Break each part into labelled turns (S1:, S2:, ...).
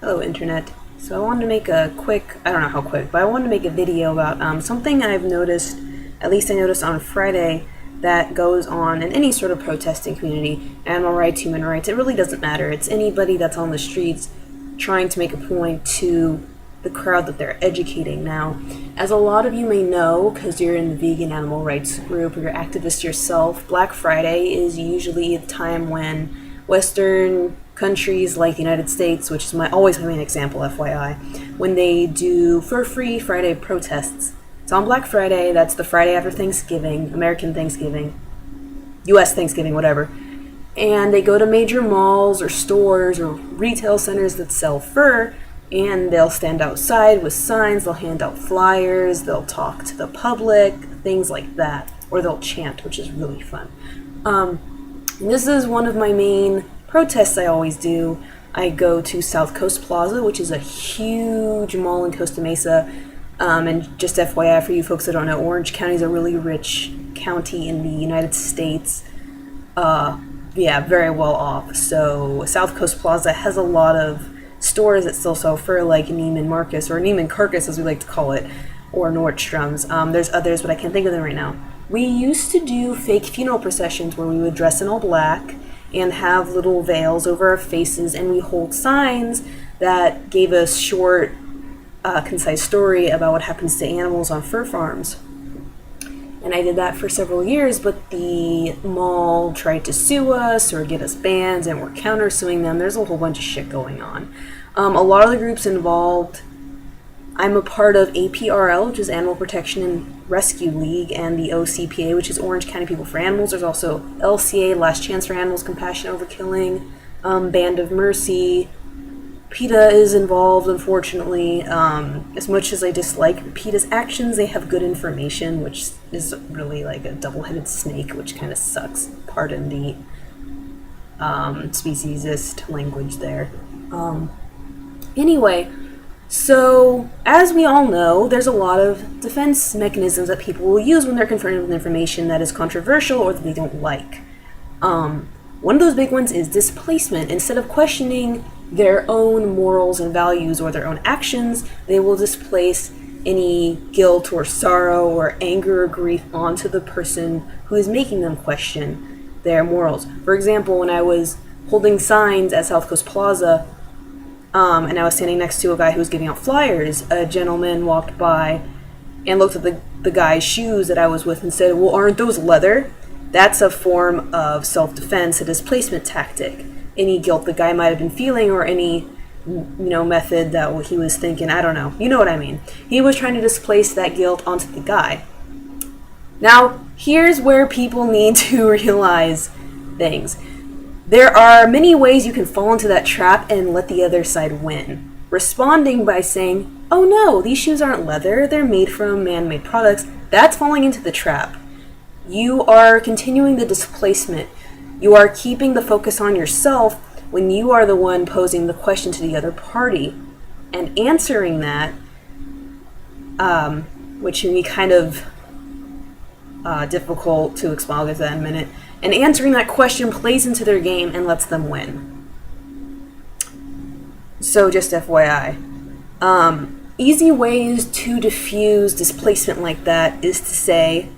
S1: Hello, Internet. So I wanted to make a quick, I don't know how quick, but I wanted to make a video about something I've noticed, at least I noticed on Friday, that goes on in any sort of protesting community. Animal rights, human rights, it really doesn't matter. It's anybody that's on the streets trying to make a point to the crowd that they're educating. Now, as a lot of you may know, because you're in the vegan animal rights group or you're activist yourself, Black Friday is usually the time when Western countries like the United States, which is always my main example, FYI, when they do for free Friday protests. It's on Black Friday, that's the Friday after Thanksgiving, American Thanksgiving, US Thanksgiving, whatever. And they go to major malls or stores or retail centers that sell fur, and they'll stand outside with signs, they'll hand out flyers, they'll talk to the public, things like that. Or they'll chant, which is really fun. This is one of my main protests I always do. I go to South Coast Plaza, which is a huge mall in Costa Mesa. And just FYI for you folks that don't know, Orange County is a really rich county in the United States. Yeah, very well off. So South Coast Plaza has a lot of stores that still sell fur, like Neiman Marcus, or Neiman Carcass as we like to call it, or Nordstrom's. There's others, but I can't think of them right now. We used to do fake funeral processions where we would dress in all black and have little veils over our faces, and we hold signs that gave a short, concise story about what happens to animals on fur farms. And I did that for several years, but the mall tried to sue us or get us banned, and we're countersuing them. There's a whole bunch of shit going on. A lot of the groups involved, I'm a part of APRL, which is Animal Protection and Rescue League, and the OCPA, which is Orange County People for Animals. There's also LCA, Last Chance for Animals, Compassion Over Killing, Band of Mercy. PETA is involved, unfortunately. As much as I dislike PETA's actions, they have good information, which is really like a double-headed snake, which kind of sucks. Pardon the speciesist language there. Anyway, so as we all know, there's a lot of defense mechanisms that people will use when they're confronted with information that is controversial or that they don't like. One of those big ones is displacement. Instead of questioning their own morals and values or their own actions, they will displace any guilt or sorrow or anger or grief onto the person who is making them question their morals. For example, when I was holding signs at South Coast Plaza, and I was standing next to a guy who was giving out flyers, a gentleman walked by and looked at the guy's shoes that I was with and said, "Well, aren't those leather?" That's a form of self-defense, a displacement tactic. Any guilt the guy might have been feeling or any, method that he was thinking, I don't know. You know what I mean. He was trying to displace that guilt onto the guy. Now, here's where people need to realize things. There are many ways you can fall into that trap and let the other side win. Responding by saying, "Oh no, these shoes aren't leather, they're made from man-made products," that's falling into the trap. You are continuing the displacement. You are keeping the focus on yourself when you are the one posing the question to the other party. And answering that, which can be kind of difficult to explain, I'll get to that in a minute, and answering that question plays into their game and lets them win. So just FYI. Easy ways to diffuse displacement like that is to say,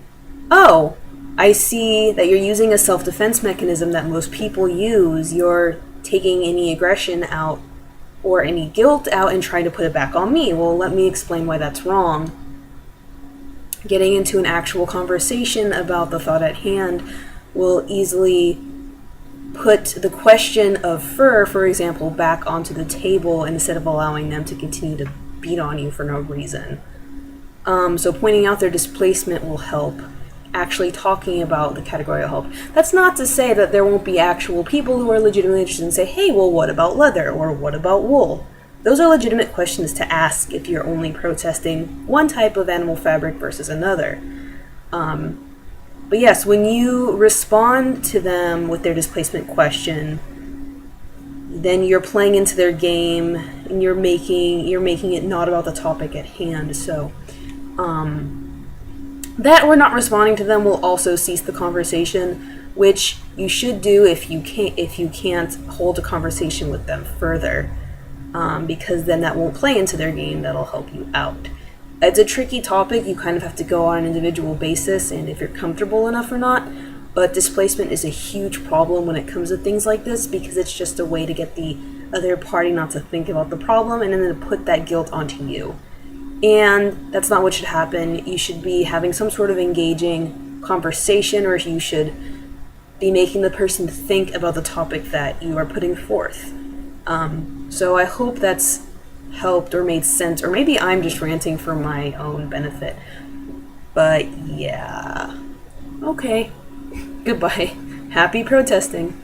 S1: "Oh, I see that you're using a self-defense mechanism that most people use. You're taking any aggression out or any guilt out and trying to put it back on me. Well, let me explain why that's wrong." Getting into an actual conversation about the thought at hand will easily put the question of fur, for example, back onto the table instead of allowing them to continue to beat on you for no reason. So pointing out their displacement will help. Actually talking about the category will help. That's not to say that there won't be actual people who are legitimately interested and say, "Hey, well, what about leather?" or "What about wool?" Those are legitimate questions to ask if you're only protesting one type of animal fabric versus another. But yes, when you respond to them with their displacement question, then you're playing into their game and you're making it not about the topic at hand. So that we're not responding to them will also cease the conversation, which you should do if you can't hold a conversation with them further. because then that won't play into their game, that'll help you out. It's a tricky topic, you kind of have to go on an individual basis and if you're comfortable enough or not, but displacement is a huge problem when it comes to things like this because it's just a way to get the other party not to think about the problem and then to put that guilt onto you. And that's not what should happen. You should be having some sort of engaging conversation, or you should be making the person think about the topic that you are putting forth. So I hope that's helped or made sense, or maybe I'm just ranting for my own benefit. But yeah. Okay. Goodbye. Happy protesting.